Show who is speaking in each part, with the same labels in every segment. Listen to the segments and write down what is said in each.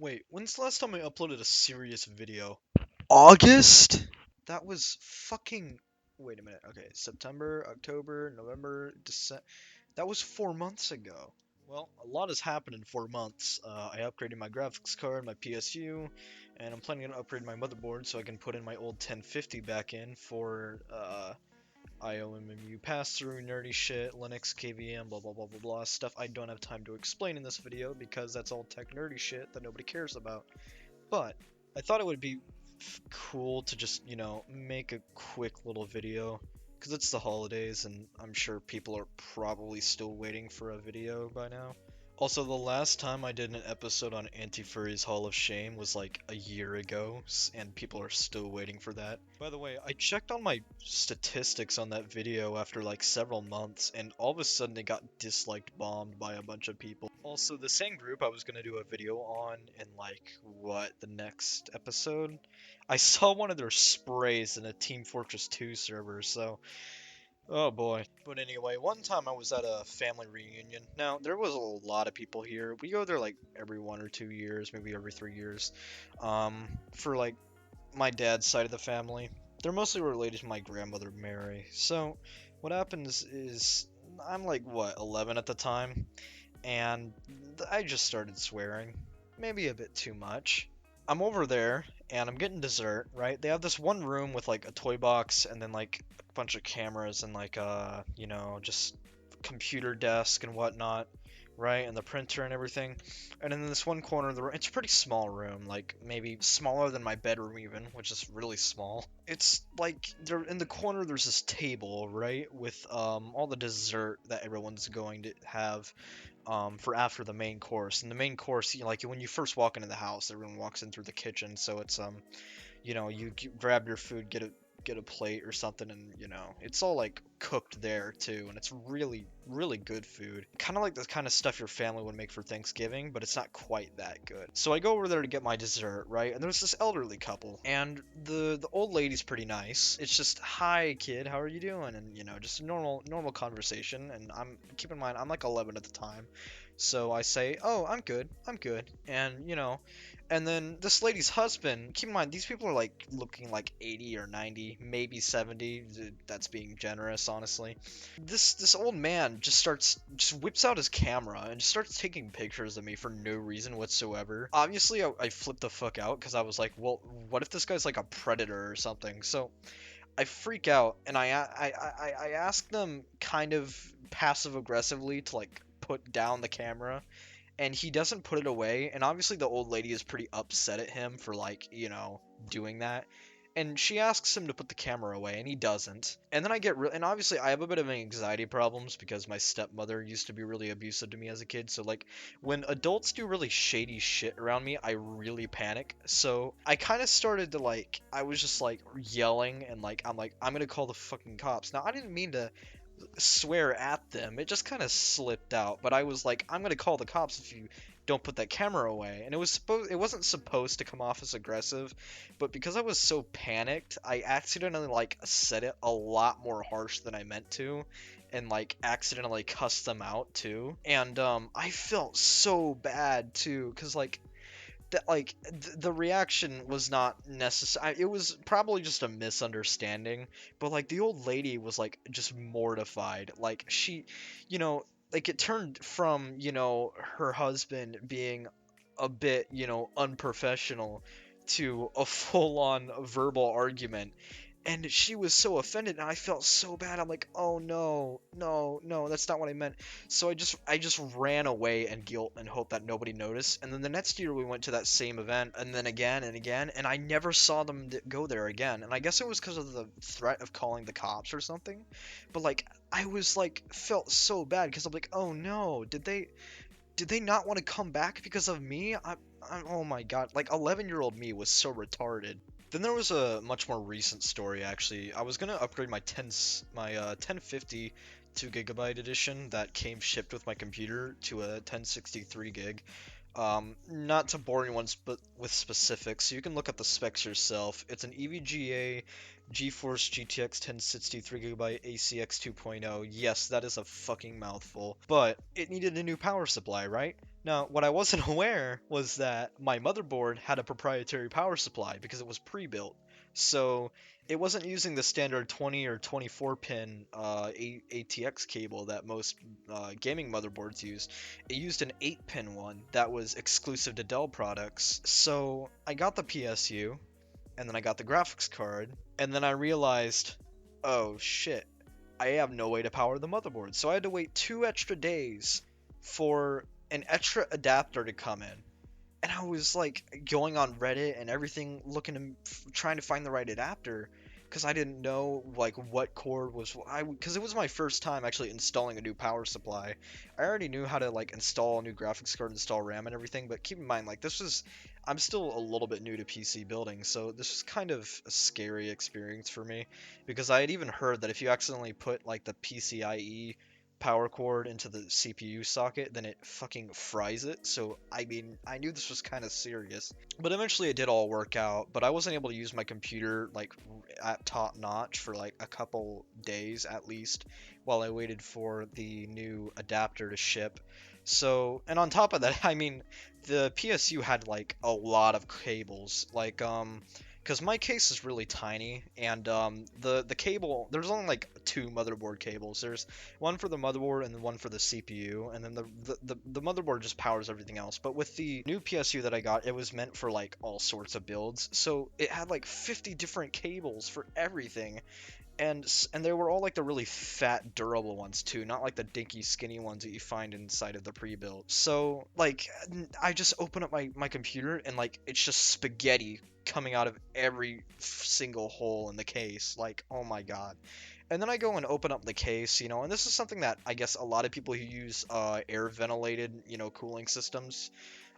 Speaker 1: Wait, when's the last time I uploaded a serious video?
Speaker 2: August?
Speaker 1: That was fucking. Wait a minute. Okay, September, October, November, December. That was 4 months ago. Well, a lot has happened in 4 months. I upgraded my graphics card, my PSU, and I'm planning to upgrade my motherboard so I can put in my old 1050 back in for IOMMU pass-through, nerdy shit, Linux, KVM, blah blah blah blah blah, stuff I don't have time to explain in this video because that's all tech nerdy shit that nobody cares about. But I thought it would be cool to just, make a quick little video because it's the holidays and I'm sure people are probably still waiting for a video by now. Also, the last time I did an episode on Anti-Furry's Hall of Shame was like a year ago, and people are still waiting for that. By the way, I checked on my statistics on that video after like several months, and all of a sudden it got disliked bombed by a bunch of people. Also, the same group I was gonna do a video on in like, the next episode? I saw one of their sprays in a Team Fortress 2 server, so oh boy. But anyway, one time I was at a family reunion. Now, there was a lot of people here. We go there like every 1 or 2 years, maybe every 3 years. For like my dad's side of the family. They're mostly related to my grandmother Mary. So, what happens is I'm like 11 at the time, and I just started swearing. Maybe a bit too much. I'm over there and I'm getting dessert, right? They have this one room with like a toy box and then like a bunch of cameras and like just computer desk and whatnot, right? And the printer and everything. And in this one corner of the room, it's a pretty small room, like maybe smaller than my bedroom even, which is really small. It's like there in the corner there's this table, right, with all the dessert that everyone's going to have for after the main course. And the main course, like when you first walk into the house, everyone walks in through the kitchen, so it's grab your food, get a plate or something, and it's all like cooked there too, and it's really really good food. Kind of like the kind of stuff your family would make for Thanksgiving, but it's not quite that good. So I go over there to get my dessert, right? And there's this elderly couple, and the old lady's pretty nice. It's just, "Hi kid, how are you doing?" And just a normal conversation. And I'm keep in mind I'm like 11 at the time, so I say, "Oh, I'm good," and and then this lady's husband, keep in mind, these people are like looking like 80 or 90, maybe 70. That's being generous, honestly. This old man just whips out his camera and just starts taking pictures of me for no reason whatsoever. Obviously, I flipped the fuck out because I was like, well, what if this guy's like a predator or something? So I freak out and I ask them kind of passive aggressively to like put down the camera, and he doesn't put it away. And obviously the old lady is pretty upset at him for like doing that, and she asks him to put the camera away and he doesn't. And then I get and obviously I have a bit of anxiety problems because my stepmother used to be really abusive to me as a kid, so like when adults do really shady shit around me I really panic. So I kind of started to like, I was just like yelling and like I'm gonna call the fucking cops. Now I didn't mean to swear at them. It just kind of slipped out. But I was like, I'm gonna call the cops if you don't put that camera away. And it wasn't supposed to come off as aggressive, but because I was so panicked, I accidentally like said it a lot more harsh than I meant to, and like accidentally cussed them out too. And I felt so bad too, cause like that the reaction was not necessary. It was probably just a misunderstanding, but like the old lady was like just mortified. Like she, like it turned from her husband being a bit unprofessional to a full-on verbal argument, and she was so offended and I felt so bad. I'm like, oh no, no, no, that's not what I meant. So I just ran away in guilt and hoped that nobody noticed. And then the next year we went to that same event, and then again and again, and I never saw them go there again. And I guess it was because of the threat of calling the cops or something. But like I was like felt so bad because I'm like, oh no, did they not want to come back because of me? Oh my god, like 11-year-old me was so retarded. Then there was a much more recent story actually. I was gonna upgrade my 1050 2 GB edition that came shipped with my computer to a 1063 gig. Not to bore anyone but with specifics, so you can look at the specs yourself. It's an EVGA GeForce GTX 1063 GB ACX 2.0. Yes, that is a fucking mouthful. But it needed a new power supply, right? Now, what I wasn't aware was that my motherboard had a proprietary power supply because it was pre-built. So it wasn't using the standard 20 or 24 pin ATX cable that most gaming motherboards use. It used an 8 pin one that was exclusive to Dell products. So I got the PSU, and then I got the graphics card, and then I realized, oh shit, I have no way to power the motherboard. So I had to wait 2 extra days for an extra adapter to come in. And I was like going on Reddit and everything, looking to trying to find the right adapter because I didn't know like what cord was because it was my first time actually installing a new power supply. I already knew how to like install a new graphics card, install RAM and everything, but keep in mind like this was I'm still a little bit new to PC building, so this was kind of a scary experience for me because I had even heard that if you accidentally put like the PCIe power cord into the CPU socket, then it fucking fries it. So, I mean, I knew this was kind of serious. But eventually it did all work out, but I wasn't able to use my computer like at top notch for like a couple days at least while I waited for the new adapter to ship. So, and on top of that, I mean, the PSU had like a lot of cables. Because my case is really tiny, and the cable there's only like two motherboard cables. There's one for the motherboard and then one for the CPU, and then the motherboard just powers everything else. But with the new PSU that I got, it was meant for like all sorts of builds, so it had like 50 different cables for everything, and they were all like the really fat durable ones too, not like the dinky skinny ones that you find inside of the pre-built. So like I just open up my computer and like it's just spaghetti coming out of every single hole in the case, like oh my god. And then I go and open up the case, and this is something that I guess a lot of people who use air ventilated, cooling systems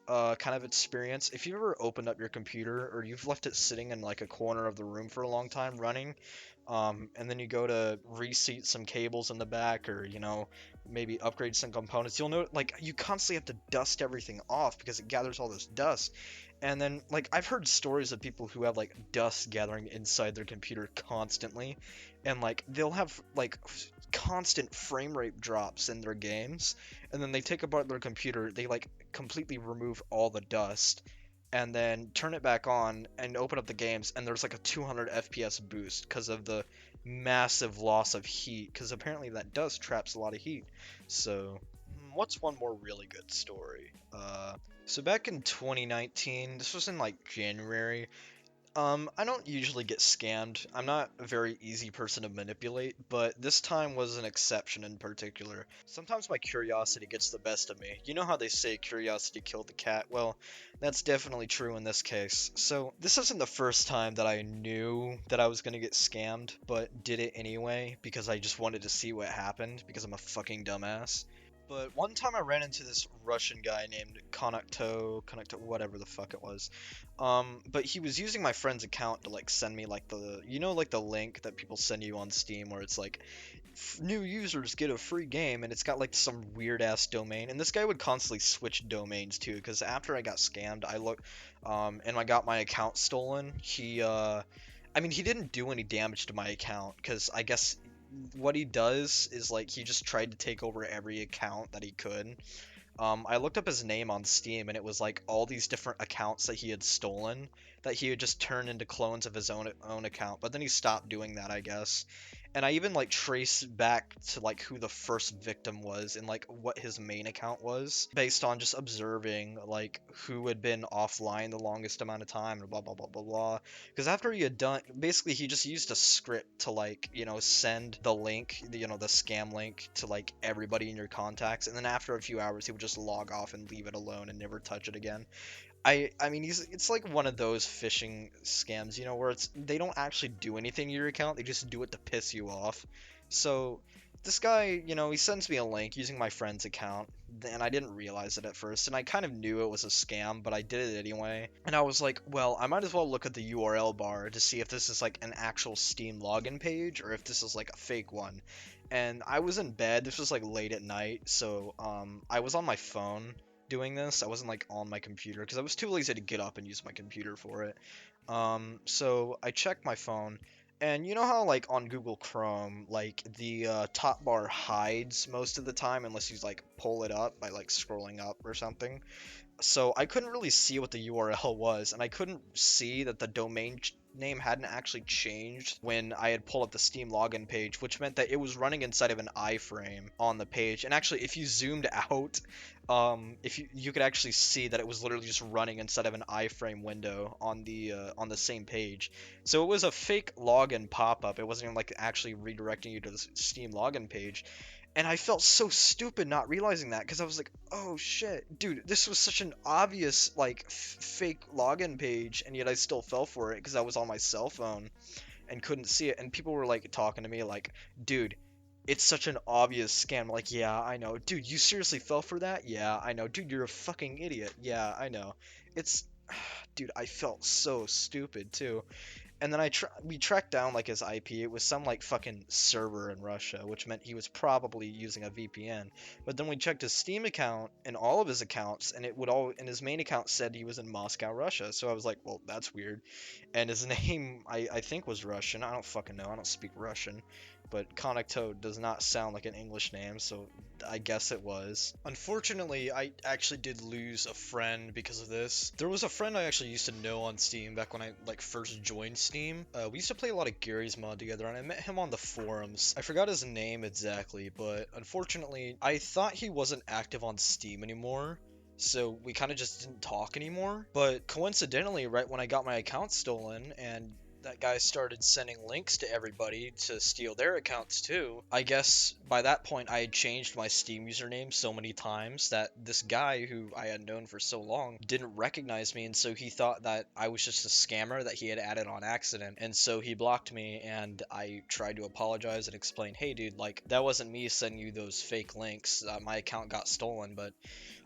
Speaker 1: kind of experience. If you've ever opened up your computer or you've left it sitting in like a corner of the room for a long time running, and then you go to reseat some cables in the back or, maybe upgrade some components, you'll know like you constantly have to dust everything off because it gathers all this dust. And then, like, I've heard stories of people who have, like, dust gathering inside their computer constantly, and, like, they'll have, like, constant frame rate drops in their games, and then they take apart their computer, they, like, completely remove all the dust, and then turn it back on and open up the games, and there's, like, a 200 FPS boost because of the massive loss of heat, because apparently that dust traps a lot of heat. So, what's one more really good story? So back in 2019, this was in like January. I don't usually get scammed. I'm not a very easy person to manipulate, but this time was an exception in particular. Sometimes my curiosity gets the best of me. You know how they say curiosity killed the cat? Well, that's definitely true in this case. So, this isn't the first time that I knew that I was gonna get scammed, but did it anyway because I just wanted to see what happened because I'm a fucking dumbass. But one time I ran into this Russian guy named Konakto, whatever the fuck it was. But he was using my friend's account to like send me like like the link that people send you on Steam where it's like new users get a free game and it's got like some weird ass domain. And this guy would constantly switch domains too because after I got scammed, and I got my account stolen. I mean, he didn't do any damage to my account because I guess what he does is like he just tried to take over every account that he could. I looked up his name on Steam and it was like all these different accounts that he had stolen that he had just turned into clones of his own account. But then he stopped doing that, I guess. And I even like traced back to like who the first victim was and like what his main account was based on just observing like who had been offline the longest amount of time and blah blah blah blah blah. Because after he had done, basically he just used a script to like send the link, the scam link to like everybody in your contacts, and then after a few hours he would just log off and leave it alone and never touch it again. I mean it's like one of those phishing scams, where it's they don't actually do anything to your account, they just do it to piss you off. So this guy, he sends me a link using my friend's account, and I didn't realize it at first, and I kind of knew it was a scam, but I did it anyway. And I was like, well, I might as well look at the URL bar to see if this is like an actual Steam login page or if this is like a fake one. And I was in bed, this was like late at night, so I was on my phone doing this. I wasn't like on my computer because I was too lazy to get up and use my computer for it. So I checked my phone And you know how like on Google Chrome, like the top bar hides most of the time unless you like pull it up by like scrolling up or something. So I couldn't really see what the URL was, and I couldn't see that the name hadn't actually changed when I had pulled up the Steam login page, which meant that it was running inside of an iframe on the page. And actually, if you zoomed out, if you could actually see that it was literally just running inside of an iframe window on the same page. So it was a fake login pop-up. It wasn't even like actually redirecting you to the Steam login page. And I felt so stupid not realizing that because I was like, oh shit, dude, this was such an obvious like fake login page, and yet I still fell for it because I was on my cell phone and couldn't see it. And people were like talking to me like, dude, it's such an obvious scam. I'm like, yeah, I know. Dude, you seriously fell for that? Yeah, I know. Dude, you're a fucking idiot. Yeah, I know. It's dude, I felt so stupid too. And then we tracked down like his IP. It was some like fucking server in Russia, which meant he was probably using a VPN. But then we checked his Steam account and all of his accounts, and it would all and his main account said he was in Moscow, Russia. So I was like, well, that's weird. And his name I think was Russian. I don't fucking know. I don't speak Russian. But Connecto does not sound like an English name, so I guess it was. Unfortunately, I actually did lose a friend because of this. There was a friend I actually used to know on Steam back when I like first joined Steam. We used to play a lot of Gary's Mod together, and I met him on the forums. I forgot his name exactly, but unfortunately, I thought he wasn't active on Steam anymore. So we kind of just didn't talk anymore. But coincidentally, right when I got my account stolen and that guy started sending links to everybody to steal their accounts too. I guess by that point I had changed my Steam username so many times that this guy who I had known for so long didn't recognize me, and so he thought that I was just a scammer that he had added on accident. And so he blocked me, and I tried to apologize and explain, hey dude, like that wasn't me sending you those fake links. My account got stolen, but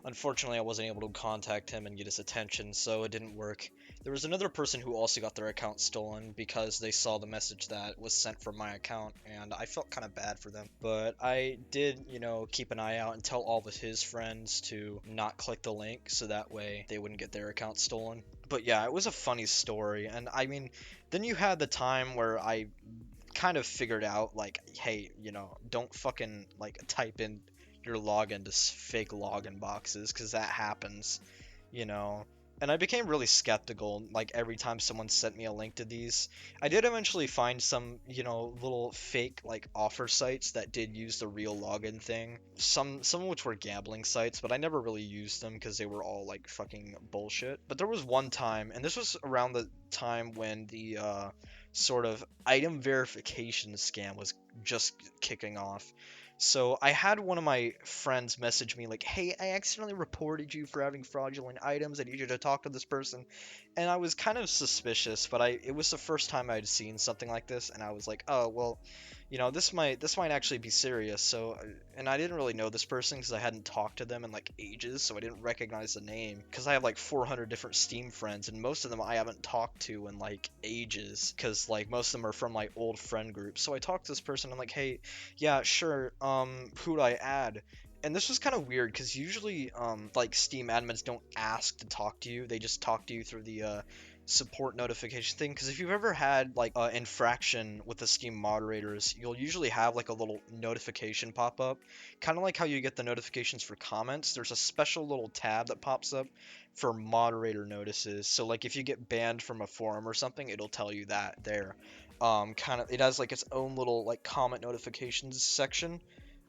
Speaker 1: unfortunately, I wasn't able to contact him and get his attention, so it didn't work. There was another person who also got their account stolen because they saw the message that was sent from my account, and I felt kind of bad for them. But I did, keep an eye out and tell all of his friends to not click the link so that way they wouldn't get their account stolen. But yeah, it was a funny story, and I mean, then you had the time where I kind of figured out like, hey, don't fucking like type in your login to fake login boxes because that happens, you know. And I became really skeptical like every time someone sent me a link to these. I did eventually find some, little fake like offer sites that did use the real login thing. Some of which were gambling sites, but I never really used them because they were all like fucking bullshit. But there was one time, and this was around the time when the sort of item verification scam was just kicking off. So I had one of my friends message me like, "Hey, I accidentally reported you for having fraudulent items. I need you to talk to this person." And I was kind of suspicious, but it was the first time I'd seen something like this, and I was like, "Oh, well, this might actually be serious." So, and I didn't really know this person because I hadn't talked to them in like ages, so I didn't recognize the name because I have like 400 different Steam friends, and most of them I haven't talked to in like ages because like most of them are from like old friend groups. So I talked to this person. I'm like, "Hey, yeah, sure. Who do I add?" And this was kind of weird because usually, like Steam admins don't ask to talk to you; they just talk to you through the support notification thing. Because if you've ever had like infraction with the Steam moderators, you'll usually have like a little notification pop up, kind of like how you get the notifications for comments. There's a special little tab that pops up for moderator notices. So like if you get banned from a forum or something, it'll tell you that there. Kind of, it has like its own little like comment notifications section.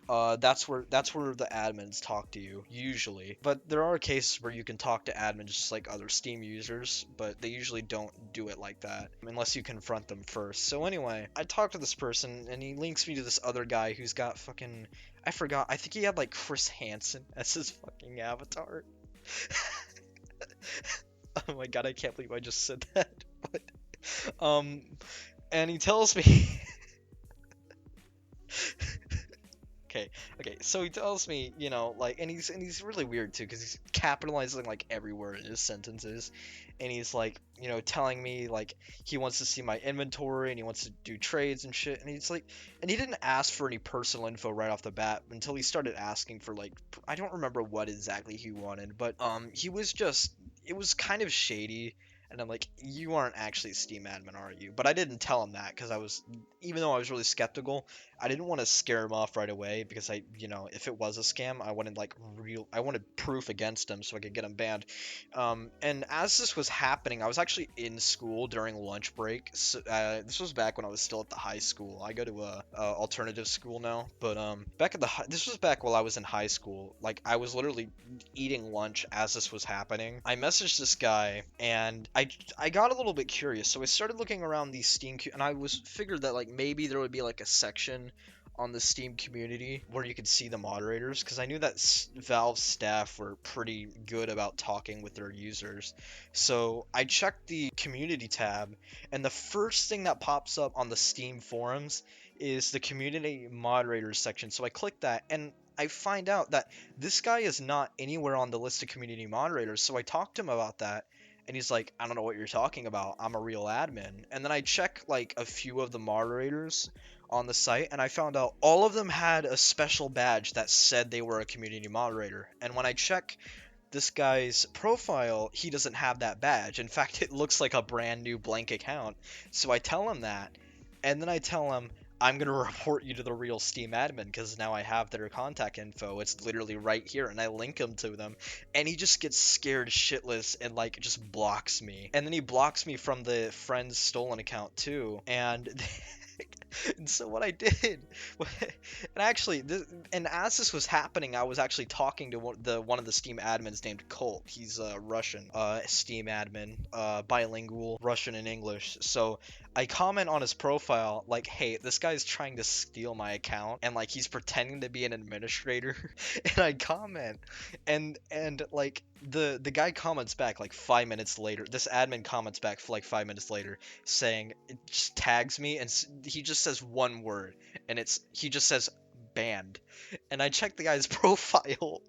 Speaker 1: That's where the admins talk to you usually, but there are cases where you can talk to admins just like other Steam users, but they usually don't do it like that unless you confront them first. So anyway, I talked to this person and he links me to this other guy who's got fucking, I forgot, I think he had like Chris Hansen as his fucking avatar. Oh my god, I can't believe I just said that. But um and he tells me okay, okay. So he tells me, like, and he's really weird too, because he's capitalizing like every word in his sentences, and he's like, telling me like he wants to see my inventory and he wants to do trades and shit, and he's like, and he didn't ask for any personal info right off the bat until he started asking for like, I don't remember what exactly he wanted, but he was just, it was kind of shady. And I'm like, you aren't actually a Steam admin, are you? But I didn't tell him that because even though I was really skeptical, I didn't want to scare him off right away because if it was a scam, I wanted proof against him so I could get him banned. And as this was happening, I was actually in school during lunch break. So, this was back when I was still at the high school. I go to a alternative school now, but this was back while I was in high school. Like I was literally eating lunch as this was happening. I messaged this guy and I got a little bit curious, so I started looking around the and I was figured that like maybe there would be like a section on the Steam community where you could see the moderators because I knew that Valve staff were pretty good about talking with their users. So I checked the community tab, and the first thing that pops up on the Steam forums is the community moderators section. So I click that, and I find out that this guy is not anywhere on the list of community moderators. So I talked to him about that, and he's like, I don't know what you're talking about. I'm a real admin. And then I check like a few of the moderators on the site, and I found out all of them had a special badge that said they were a community moderator. And when I check this guy's profile, he doesn't have that badge. In fact, it looks like a brand new blank account. So I tell him that, and then I tell him I'm gonna report you to the real Steam admin because now I have their contact info. It's literally right here, and I link him to them. And he just gets scared shitless and like just blocks me. And then he blocks me from the friend's stolen account too. And and so what I did, and actually, and as this was happening, I was actually talking to one of the Steam admins named Colt. He's a Russian Steam admin, bilingual Russian and English. So I comment on his profile like, "Hey, this guy's trying to steal my account, and like he's pretending to be an administrator." And I comment, and like the guy comments back like 5 minutes later. This admin comments back for like 5 minutes later saying it just tags me and he just says one word and he just says banned. And I checked the guy's profile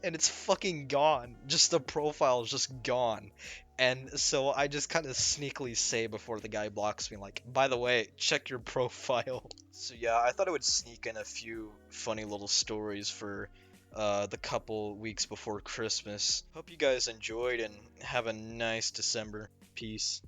Speaker 1: and it's fucking gone. Just the profile is just gone. And so I just kind of sneakily say before the guy blocks me, like, by the way, check your profile. So yeah, I thought I would sneak in a few funny little stories for the couple weeks before Christmas. Hope you guys enjoyed and have a nice December. Peace.